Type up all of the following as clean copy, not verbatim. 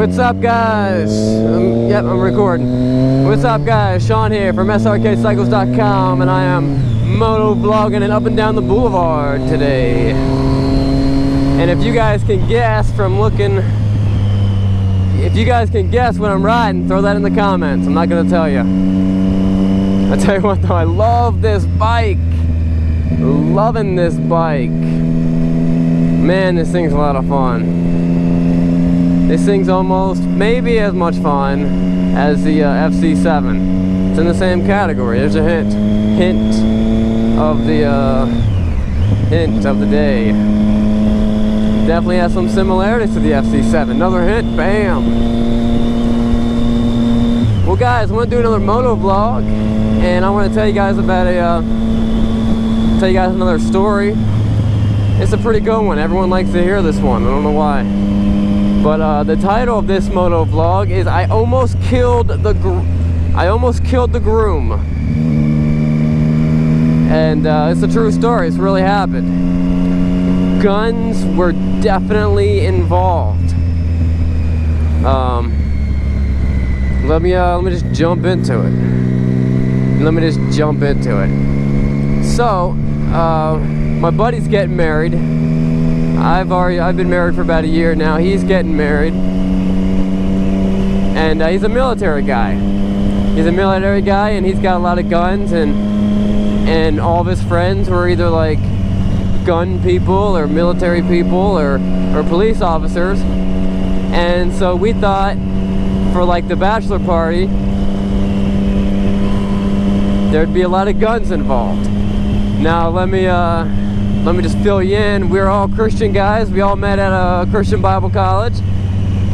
What's up, guys? Yep, I'm recording. What's up, guys? Sean here from Srkcycles.com, and I am moto vlogging and up and down the boulevard today. And if you guys can guess from looking, if you guys can guess what I'm riding, throw that in the comments. I'm not gonna tell you. I tell you what, though, I love this bike. Loving this bike. Man, this thing's a lot of fun. This thing's almost, maybe as much fun as the FC7. It's in the same category. There's a hint of the day. Definitely has some similarities to the FC7. Another hint, bam. Well, guys, I want to do another moto vlog, and I want to tell you guys about another story. It's a pretty good one. Everyone likes to hear this one. I don't know why. But the title of this moto vlog is I almost killed the groom. And it's a true story. It's really happened. Guns were definitely involved. Let me just jump into it. So, my buddy's getting married. I've been married for about a year now. He's getting married, and he's a military guy. And he's got a lot of guns, and all of his friends were either like gun people or military people or police officers. And so we thought for like the bachelor party there'd be a lot of guns involved. Now let me just fill you in. We're all Christian guys. We all met at a Christian Bible college.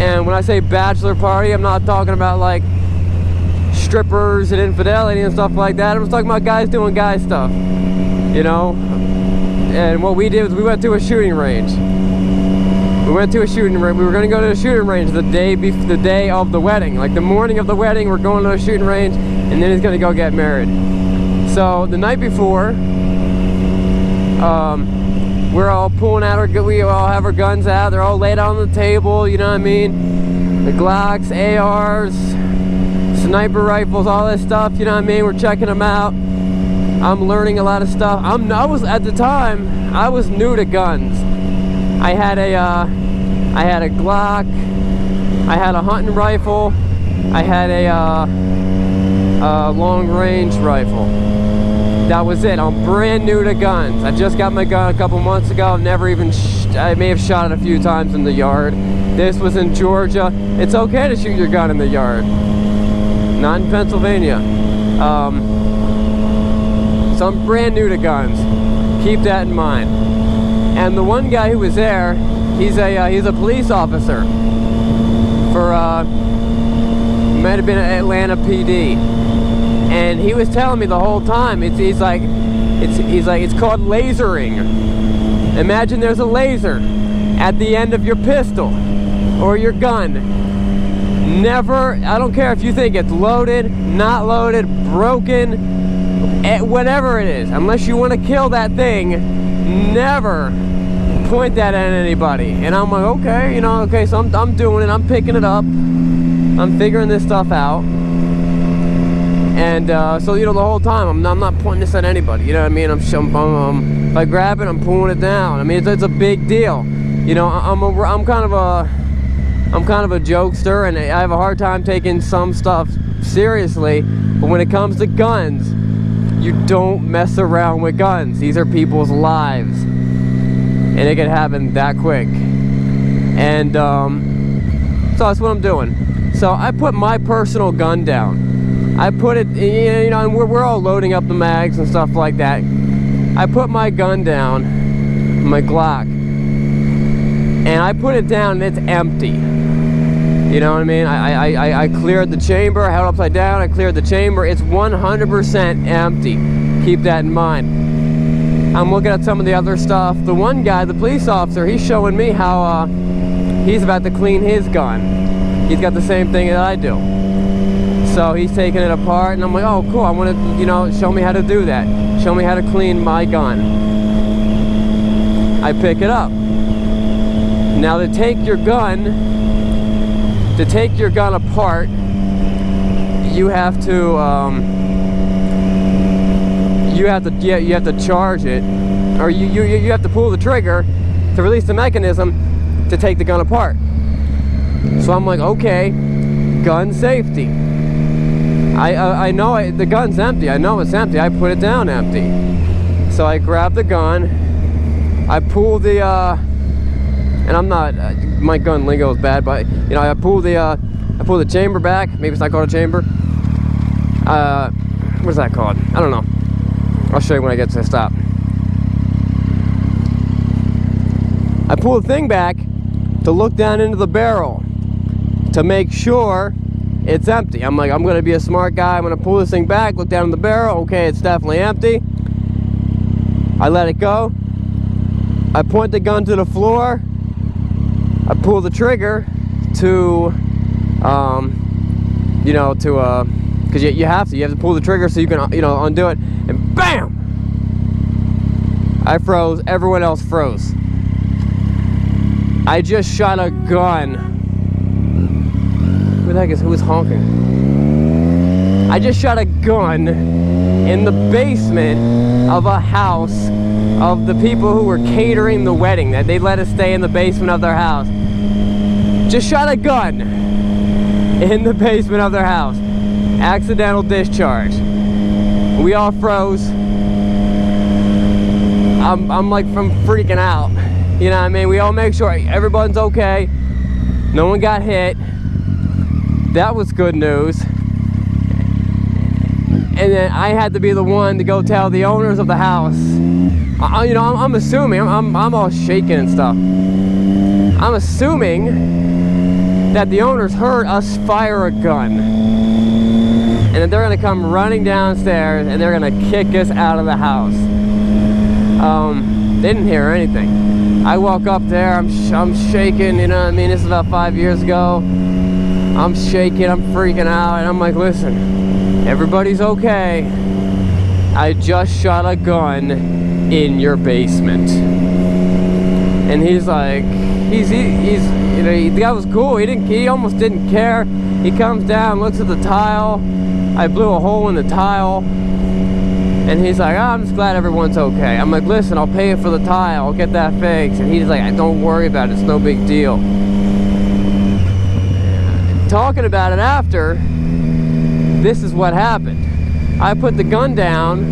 And when I say bachelor party, I'm not talking about like strippers and infidelity and stuff like that. I'm just talking about guys doing guy stuff, you know. And what we did was we went to a shooting range. We were going to go to a shooting range the day of the wedding. Like the morning of the wedding, we're going to a shooting range, and then he's going to go get married. So the night before, we're all pulling out we all have our guns out. They're all laid out on the table, you know what I mean? The Glocks, ARs, sniper rifles, all this stuff, you know what I mean? We're checking them out. I'm learning a lot of stuff. At the time, I was new to guns. I had a Glock, I had a hunting rifle, I had a long range rifle. That was it. I'm brand new to guns. I just got my gun a couple months ago. I may have shot it a few times in the yard. This was in Georgia. It's okay to shoot your gun in the yard. Not in Pennsylvania. So I'm brand new to guns. Keep that in mind. And the one guy who was there, he's a police officer for might have been Atlanta PD. And he was telling me the whole time, it's called lasering. Imagine there's a laser at the end of your pistol or your gun. Never, I don't care if you think it's loaded, not loaded, broken, whatever it is, unless you want to kill that thing, never point that at anybody. And I'm like, okay, so I'm doing it, I'm picking it up, I'm figuring this stuff out. And so the whole time I'm not pointing this at anybody. You know what I mean? If I grab it, I'm pulling it down. I mean, it's a big deal. I'm kind of a jokester, and I have a hard time taking some stuff seriously. But when it comes to guns, you don't mess around with guns. These are people's lives, and it can happen that quick. And so that's what I'm doing. So I put my personal gun down. I put it, and we're all loading up the mags and stuff like that. I put my gun down, my Glock, and I put it down and it's empty. You know what I mean? I cleared the chamber, I held it upside down, I cleared the chamber. It's 100% empty. Keep that in mind. I'm looking at some of the other stuff. The one guy, the police officer, he's showing me how he's about to clean his gun. He's got the same thing that I do. So he's taking it apart, and I'm like, oh, cool, I want to, show me how to do that. Show me how to clean my gun. I pick it up. Now to take your gun to take your gun apart, you have to charge it, or you have to pull the trigger to release the mechanism to take the gun apart. So I'm like, okay, gun safety. I know the gun's empty. I know it's empty. I put it down empty. So I grab the gun. I pull the and I'm not my gun lingo is bad, but you know, I pull the chamber back. Maybe it's not called a chamber. What is that called? I don't know. I'll show you when I get to the stop. I pull the thing back to look down into the barrel to make sure it's empty. I'm like, I'm gonna be a smart guy. I'm gonna pull this thing back, look down in the barrel. Okay, it's definitely empty. I let it go. I point the gun to the floor. I pull the trigger to, you know, to, because you have to pull the trigger so you can, you know, undo it. And BAM! I froze. Everyone else froze. I just shot a gun. Who the heck is, who is honking? I just shot a gun in the basement of a house of the people who were catering the wedding, that they let us stay in the basement of their house. Just shot a gun in the basement of their house. Accidental discharge. We all froze. I'm like, from freaking out. You know what I mean? We all make sure everyone's okay. No one got hit. That was good news. And then I had to be the one to go tell the owners of the house. You know, I'm assuming, I'm all shaking and stuff. I'm assuming that the owners heard us fire a gun. And then they're gonna come running downstairs and they're gonna kick us out of the house. They didn't hear anything. I walk up there, I'm shaking, you know what I mean? This is about 5 years ago. I'm shaking, I'm freaking out, and I'm like, listen, everybody's okay. I just shot a gun in your basement. And he's like, he's you know, the guy was cool. He almost didn't care. He comes down, looks at the tile. I blew a hole in the tile. And he's like, oh, I'm just glad everyone's okay. I'm like, listen, I'll pay for the tile. I'll get that fixed. And he's like, don't worry about it. It's no big deal. Talking about it after, this is what happened. I put the gun down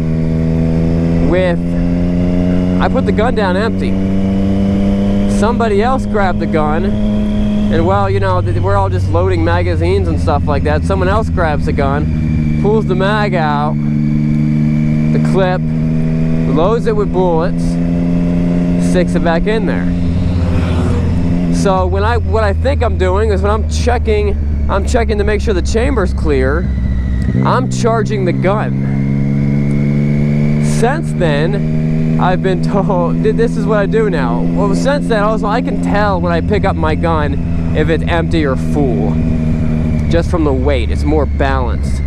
empty. Somebody else grabbed the gun, and well, you know, we're all just loading magazines and stuff like that. Someone else grabs the gun, pulls the mag out, the clip, loads it with bullets, sticks it back in there. So what I think I'm doing is when I'm checking to make sure the chamber's clear, I'm charging the gun. Since then, I've been told, this is what I do now. Well, since then, also, I can tell when I pick up my gun if it's empty or full. Just from the weight, it's more balanced.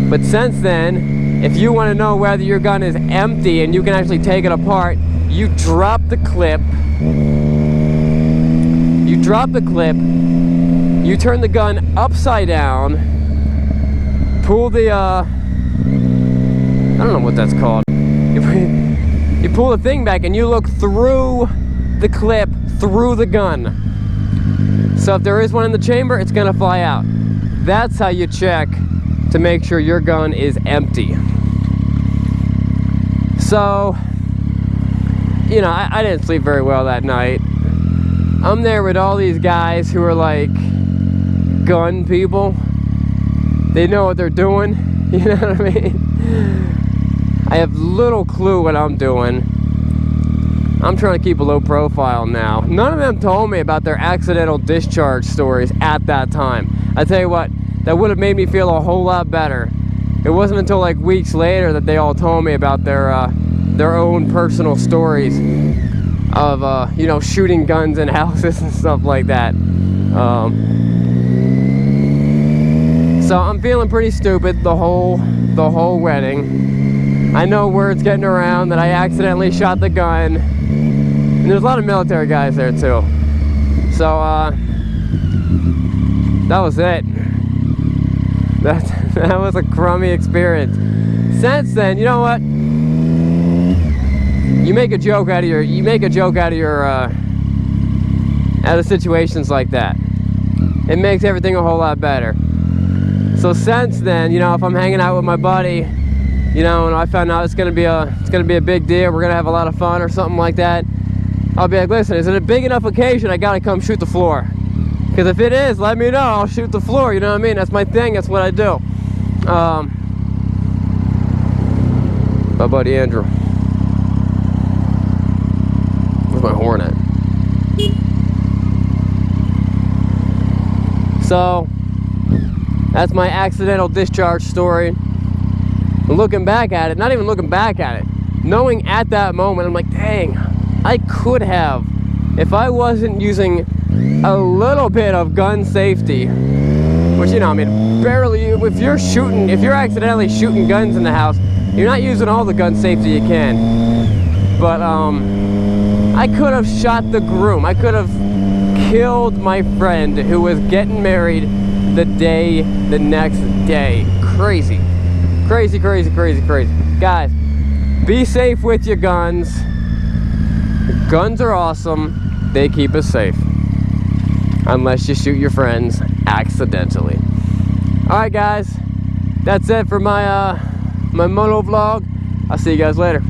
But since then, if you want to know whether your gun is empty and you can actually take it apart, you drop the clip. You drop the clip, you turn the gun upside down, pull the, I don't know what that's called. You pull the thing back and you look through the clip, through the gun. So if there is one in the chamber, it's gonna fly out. That's how you check to make sure your gun is empty. So, you know, I didn't sleep very well that night. I'm there with all these guys who are like gun people. They know what they're doing, you know what I mean? I have little clue what I'm doing. I'm trying to keep a low profile now. None of them told me about their accidental discharge stories at that time. I tell you what, that would have made me feel a whole lot better. It wasn't until like weeks later that they all told me about their own personal stories of you know, shooting guns in houses and stuff like that. So I'm feeling pretty stupid the whole wedding. I know word's getting around that I accidentally shot the gun, and there's a lot of military guys there too. So that was it. That was a crummy experience. Since then, you know what? You make a joke out of your out of situations like that. It makes everything a whole lot better. So since then, you know, if I'm hanging out with my buddy, you know, and I found out it's gonna be a big deal, we're gonna have a lot of fun or something like that, I'll be like, listen, is it a big enough occasion? I gotta come shoot the floor. Because if it is, let me know. I'll shoot the floor. You know what I mean? That's my thing. That's what I do. My buddy Andrew. Where's my horn at? So that's my accidental discharge story. Looking back at it, not even looking back at it, knowing at that moment, I'm like, dang, I could have, if I wasn't using a little bit of gun safety, which, you know, I mean, barely, if you're accidentally shooting guns in the house, you're not using all the gun safety you can. But I could have shot the groom. I could have killed my friend who was getting married the next day. Crazy. Crazy, crazy, crazy, crazy. Guys, be safe with your guns. Guns are awesome. They keep us safe. Unless you shoot your friends accidentally. Alright guys, that's it for my my moto vlog. I'll see you guys later.